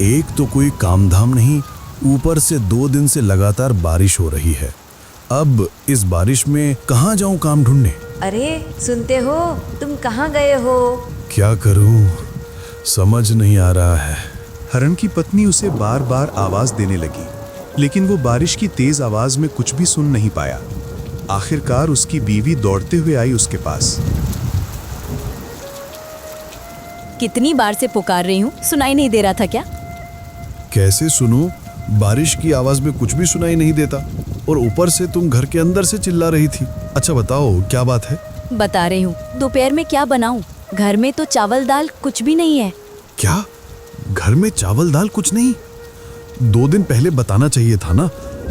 एक तो कोई काम धाम नहीं, ऊपर से 2 दिन से लगातार बारिश हो रही है। अब इस बारिश में कहाँ जाऊं काम ढूंढने? अरे सुनते हो, तुम कहाँ गए हो? क्या करूं, समझ नहीं आ रहा है। हरण की पत्नी उसे बार बार आवाज देने लगी, लेकिन वो बारिश की तेज आवाज में कुछ भी सुन नहीं पाया। आखिरकार उसकी बीवी दौड़ते हुए आई उसके पास। कितनी बार से पुकार रही हूँ, सुनाई नहीं दे रहा था क्या? कैसे सुनूं? बारिश की आवाज में कुछ भी सुनाई नहीं देता, और ऊपर से तुम घर के अंदर से चिल्ला रही थी। अच्छा बताओ, क्या बात है? बता रही हूँ, दोपहर में क्या बनाऊं? घर में तो चावल दाल कुछ भी नहीं है। क्या? घर में चावल दाल कुछ नहीं? 2 दिन पहले बताना चाहिए था ना।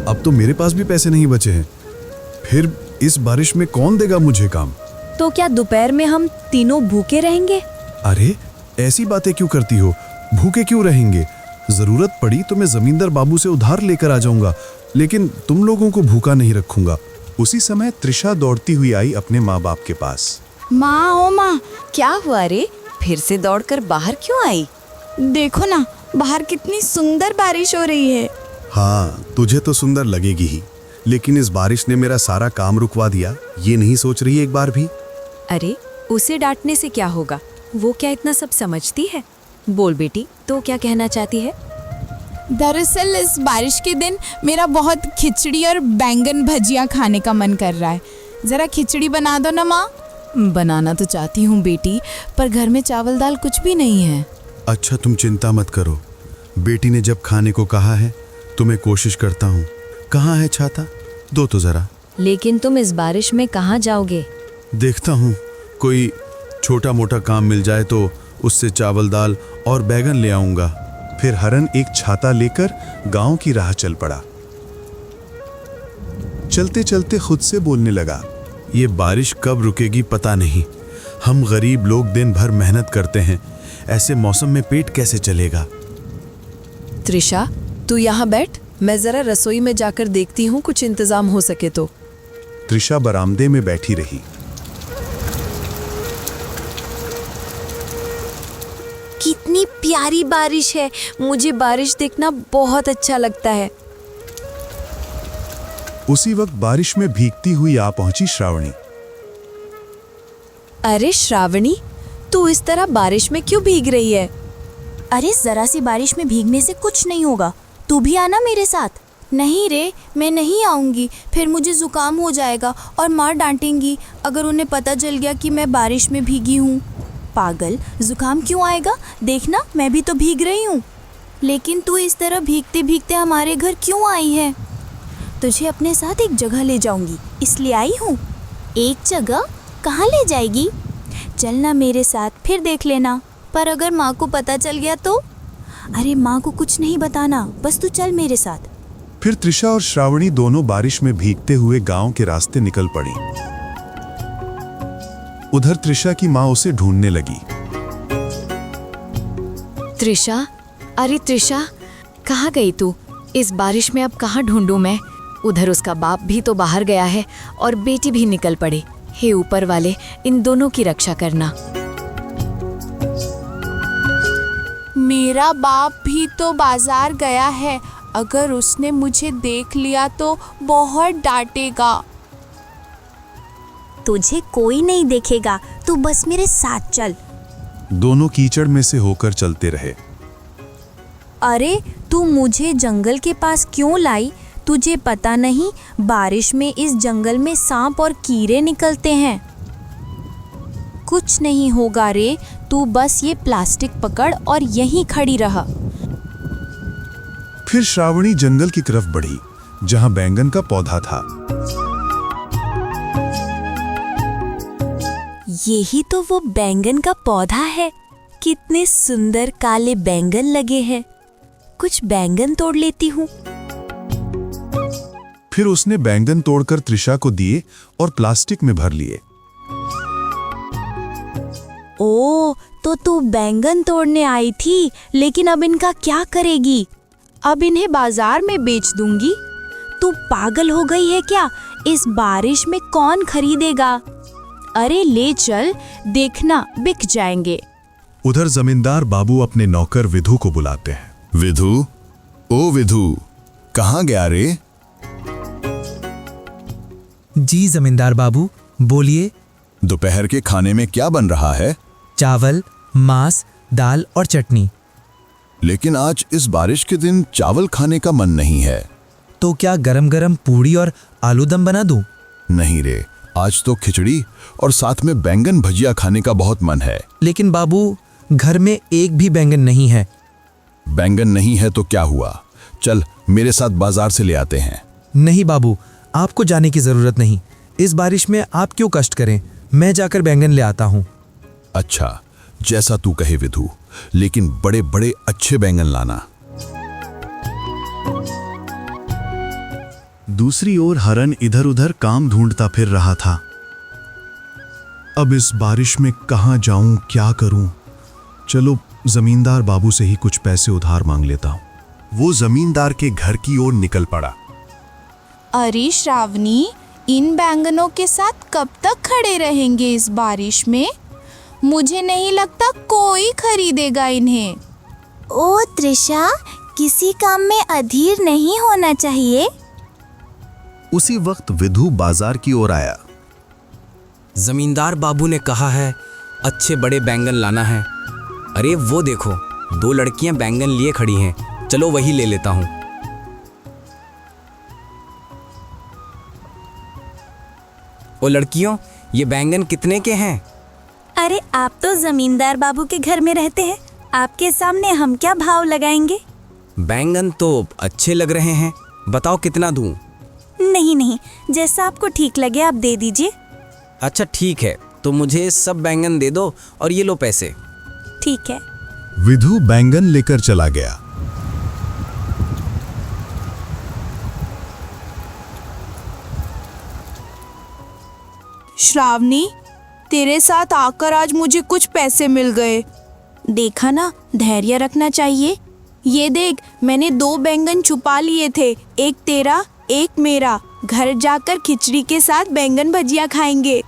अब तो मेरे पास भी पैसे नहीं बचे हैं। फिर इस बारिश में कौन देगा मुझे काम? तो क्या दोपहर में हम तीनों भूखे रहेंगे? अरे ऐसी बातें क्यों करती हो? भूखे क्यों रहेंगे? जरूरत पड़ी तो मैं जमींदार बाबू से उधार लेकर आ जाऊंगा, लेकिन तुम लोगों को भूखा नहीं रखूंगा। उसी समय त्रिशा दौड़ती हुई आई अपने माँ बाप के पास। माँ, ओ माँ, क्या हुआ रे? फिर से दौड़कर बाहर क्यों आई? देखो ना, बाहर कितनी सुंदर बारिश हो रही है। हाँ, तुझे तो सुंदर लगेगी ही, लेकिन इस बारिश ने मेरा सारा काम रुकवा दिया। ये नहीं सोच रही एक बार भी? अरे उसे डांटने से क्या होगा? वो क्या इतना सब समझती है? बोल बेटी, तो क्या कहना चाहती है? दरअसल इस बारिश के दिन मेरा बहुत खिचड़ी और बैंगन भजिया खाने का मन कर रहा है। जरा खिचड़ी बना दो ना माँ। बनाना तो चाहती हूँ बेटी, पर घर में चावल दाल कुछ भी नहीं है। अच्छा तुम चिंता मत करो, बेटी ने जब खाने को कहा है तो मैं कोशिश करता हूँ। कहाँ है छाता? दो तो जरा। लेकिन तुम इस बारिश में कहाँ जाओगे? देखता हूँ, कोई छोटा मोटा काम मिल जाए तो उससे चावल दाल और बैगन ले आऊंगा। फिर हरण एक छाता लेकर गांव की राह चल पड़ा। चलते चलते खुद से बोलने लगा, ये बारिश कब रुकेगी पता नहीं। हम गरीब लोग दिन भर मेहनत करते हैं, ऐसे मौसम में पेट कैसे चलेगा? त्रिशा, तू यहाँ बैठ, मैं जरा रसोई में जाकर देखती हूँ कुछ इंतजाम हो सके तो। त्रिशा बरामदे में बैठी रही। कितनी प्यारी बारिश है, मुझे बारिश देखना बहुत अच्छा लगता है। उसी वक्त बारिश में भीगती हुई आ पहुंची श्रावणी। अरे श्रावणी, तू इस तरह बारिश में क्यों भीग रही है? अरे जरा सी बारिश में भीगने से कुछ नहीं होगा, तू भी आना मेरे साथ। नहीं रे, मैं नहीं आऊंगी, फिर मुझे जुकाम हो जाएगा और माँ डांटेंगी अगर उन्हें पता चल गया कि मैं बारिश में भीगी हूँ। पागल, जुकाम क्यों आएगा? देखना, मैं भी तो भीग रही हूँ। लेकिन तू इस तरह भीगते भीगते हमारे घर क्यों आई है? तुझे अपने साथ एक जगह ले जाऊंगी, इसलिए आई हूँ। एक जगह? कहाँ ले जाएगी? चलना मेरे साथ, फिर देख लेना। पर अगर माँ को पता चल गया तो? अरे माँ को कुछ नहीं बताना, बस तू चल मेरे साथ। फिर त्रिशा और श्रावणी दोनों बारिश में भीगते हुए गांव के रास्ते निकल पड़ी। उधर त्रिशा की माँ उसे ढूंढने लगी। त्रिशा, अरे त्रिशा, कहाँ गई तू? इस बारिश में अब कहाँ ढूंढूं मैं? उधर उसका बाप भी तो बाहर गया है और बेटी भी निकल पड़े। हे ऊपर वाले, इन दोनों की रक्षा करना। मेरा बाप भी तो बाजार गया है, अगर उसने मुझे देख लिया तो बहुत डांटेगा। तुझे कोई नहीं देखेगा, तू बस मेरे साथ चल। दोनों कीचड़ में से होकर चलते रहे। अरे तू मुझे जंगल के पास क्यों लाई? तुझे पता नहीं, बारिश में इस जंगल में सांप और कीड़े निकलते हैं। कुछ नहीं होगा रे, तू बस ये प्लास्टिक पकड़ और यहीं खड़ी रह। फिर श्रावणी जंगल की तरफ बढ़ी, जहां बैंगन का पौधा था। यही तो वो बैंगन का पौधा है। कितने सुंदर काले बैंगन लगे हैं। कुछ बैंगन तोड़ लेती हूँ। फिर उसने बैंगन तोड़कर त्रिशा को दिए और प्लास्टिक में भर लिए। ओ, तो तू बैंगन तोड़ने आई थी, लेकिन अब इनका क्या करेगी? अब इन्हें बाजार में बेच दूंगी। तू पागल हो गई है क्या? इस बारिश में कौन खरीदेगा? अरे ले चल, देखना बिक जाएंगे। उधर जमींदार बाबू अपने नौकर विधु को बुलाते हैं। विधु, ओ विधु, कहाँ गया रे? जी जमींदार बाबू, बोलिए। दोपहर के खाने में क्या बन रहा है? चावल, मांस, दाल और चटनी। लेकिन आज इस बारिश के दिन चावल खाने का मन नहीं है। तो क्या गरम गरम पूड़ी और आलू दम बना दूं? नहीं रे, आज तो खिचड़ी और साथ में बैंगन भजिया खाने का बहुत मन है। लेकिन बाबू, घर में एक भी बैंगन नहीं है। बैंगन नहीं है तो क्या हुआ? चल मेरे साथ बाजार से ले आते हैं। नहीं बाबू, आपको जाने की जरूरत नहीं। इस बारिश में आप क्यों कष्ट करें, मैं जाकर बैंगन ले आता हूँ। अच्छा, जैसा तू कहे विधु, लेकिन बड़े बड़े अच्छे बैंगन लाना। दूसरी ओर हरन इधर उधर काम ढूंढता फिर रहा था। अब इस बारिश में कहाँ जाऊं, क्या करूं? चलो जमींदार बाबू से ही कुछ पैसे उधार मांग लेता हूं। वो जमींदार के घर की ओर निकल पड़ा। अरे श्रावणी, इन बैंगनों के साथ कब तक खड़े रहेंगे इस बारिश में? मुझे नहीं लगता कोई खरीदेगा इन्हें। ओ त्रिशा, किसी काम में अधीर नहीं होना चाहिए। उसी वक्त विधु बाजार की ओर आया। जमींदार बाबू ने कहा है अच्छे बड़े बैंगन लाना है। अरे वो देखो, 2 लड़कियां बैंगन लिए खड़ी हैं। चलो वही ले लेता हूँ। ओ लड़कियों, ये बैंगन कितने के हैं? अरे आप तो जमींदार बाबू के घर में रहते हैं, आपके सामने हम क्या भाव लगाएंगे? बैंगन तो अच्छे लग रहे हैं, बताओ कितना दूं? नहीं नहीं, जैसा आपको ठीक लगे आप दे दीजिए। अच्छा ठीक है, तो मुझे सब बैंगन दे दो और ये लो पैसे। ठीक है। विधु बैंगन लेकर चला गया। श्रावणी, तेरे साथ आकर आज मुझे कुछ पैसे मिल गए। देखा ना, धैर्य रखना चाहिए। ये देख, मैंने 2 बैंगन छुपा लिए थे, एक तेरा एक मेरा। घर जाकर खिचड़ी के साथ बैंगन भजिया खाएंगे।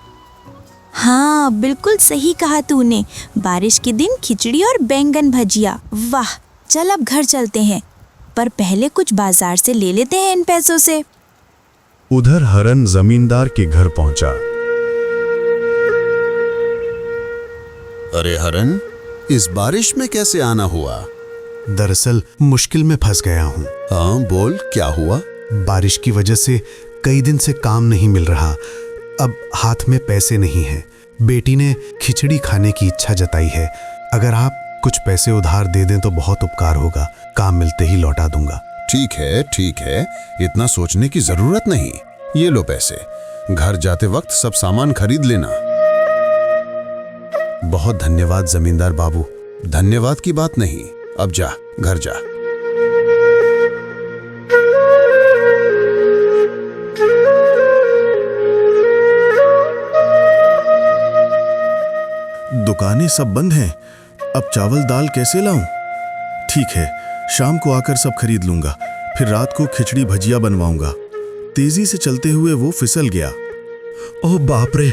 हाँ, बिल्कुल सही कहा तूने। बारिश के दिन खिचड़ी और बैंगन भजिया, वाह। चल अब घर चलते हैं, पर पहले कुछ बाजार से ले लेते हैं इन पैसों से। उधर हरन जमींदार के घर पहुंचा। अरे हरन, इस बारिश में कैसे आना हुआ? दरअसल मुश्किल में फंस गया हूँ। हाँ बोल, क्या हुआ? बारिश की वजह से कई दिन से काम नहीं मिल रहा। अब हाथ में पैसे नहीं है। बेटी ने खिचड़ी खाने की इच्छा जताई है। अगर आप कुछ पैसे उधार दे दें तो बहुत उपकार होगा। काम मिलते ही लौटा दूंगा। ठीक है, इतना सोचने की जरूरत नहीं। ये लो पैसे, घर जाते वक्त सब सामान खरीद लेना। बहुत धन्यवाद जमींदार बाबू। धन्यवाद की बात नहीं, अब जा, घर जा। दुकानें सब बंद हैं। अब चावल दाल कैसे लाऊं? ठीक है, शाम को आकर सब खरीद लूंगा। फिर रात को खिचड़ी भजिया बनवाऊंगा। तेजी से चलते हुए वो फिसल गया। ओह बाप रे,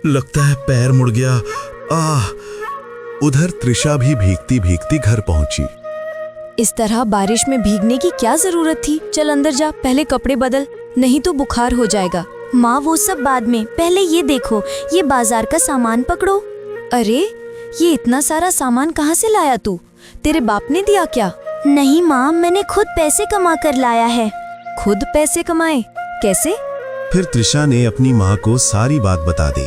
लगता है पैर मुड़ गया। आह! उधर त्रिशा भी भीगती भीगती घर पहुंची। इस तरह बारिश में भीगने की क्या जरूरत थी? चल अंदर जा, पहले कपड़े बदल, नहीं तो बुखार हो जाएगा। माँ, वो सब बाद में, पहले ये देखो, ये बाजार का सामान पकड़ो। अरे, ये इतना सारा सामान कहाँ से लाया तू? तेरे बाप ने दिया क्या? नहीं माँ, मैंने खुद पैसे कमा कर लाया है। खुद पैसे कमाए? कैसे? फिर त्रिशा ने अपनी माँ को सारी बात बता दी।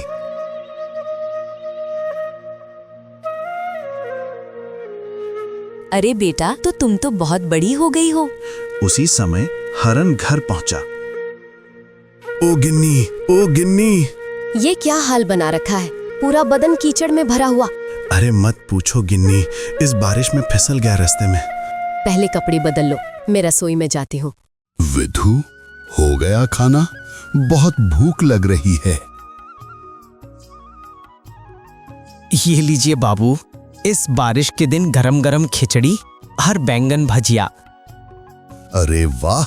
अरे बेटा, तो तुम तो बहुत बड़ी हो गई हो। उसी समय हरन घर पहुंचा। ओ गिन्नी, ओ गिन्नी! ये क्या हाल बना रखा है? पूरा बदन कीचड़ में भरा हुआ। अरे मत पूछो गिन्नी, इस बारिश में फिसल गया रास्ते में। पहले कपड़े बदल लो, मैं रसोई में जाती हूँ। विधु, हो गया खाना? बहुत भूख लग रही है। ये लीजिए बाबू, इस बारिश के दिन गरम गरम खिचड़ी और बैंगन भजिया। अरे वाह,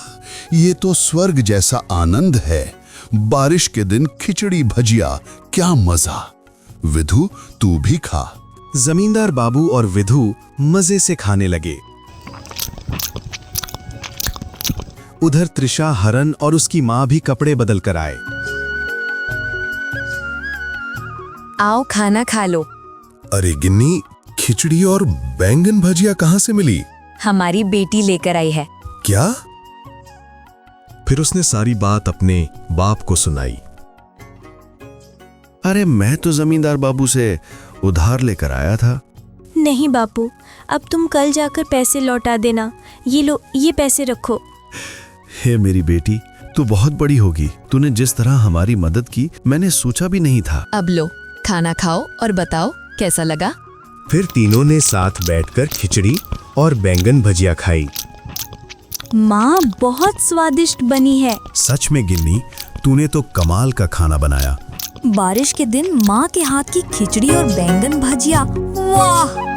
ये तो स्वर्ग जैसा आनंद है। बारिश के दिन खिचड़ी भजिया, क्या मजा। विधु, तू भी खा। जमींदार बाबू और विधु मजे से खाने लगे। उधर त्रिशा, हरन और उसकी माँ भी कपड़े बदल कर आए। आओ खाना खा लो। अरे गिन्नी, खिचड़ी और बैंगन भजिया कहाँ से मिली? हमारी बेटी लेकर आई है। क्या? फिर उसने सारी बात अपने बाप को सुनाई। अरे मैं तो जमींदार बाबू से उधार लेकर आया था। नहीं बापू, अब तुम कल जाकर पैसे लौटा देना। ये लो, ये पैसे रखो। हे मेरी बेटी, तू बहुत बड़ी होगी। तूने जिस तरह हमारी मदद की मैंने सोचा भी नहीं था। अब लो, खाना खाओ और बताओ कैसा लगा। फिर तीनों ने साथ बैठकर खिचड़ी और बैंगन भजिया खाई। माँ, बहुत स्वादिष्ट बनी है। सच में गिन्नी, तूने तो कमाल का खाना बनाया। बारिश के दिन माँ के हाथ की खिचड़ी और बैंगन भजिया, वाह!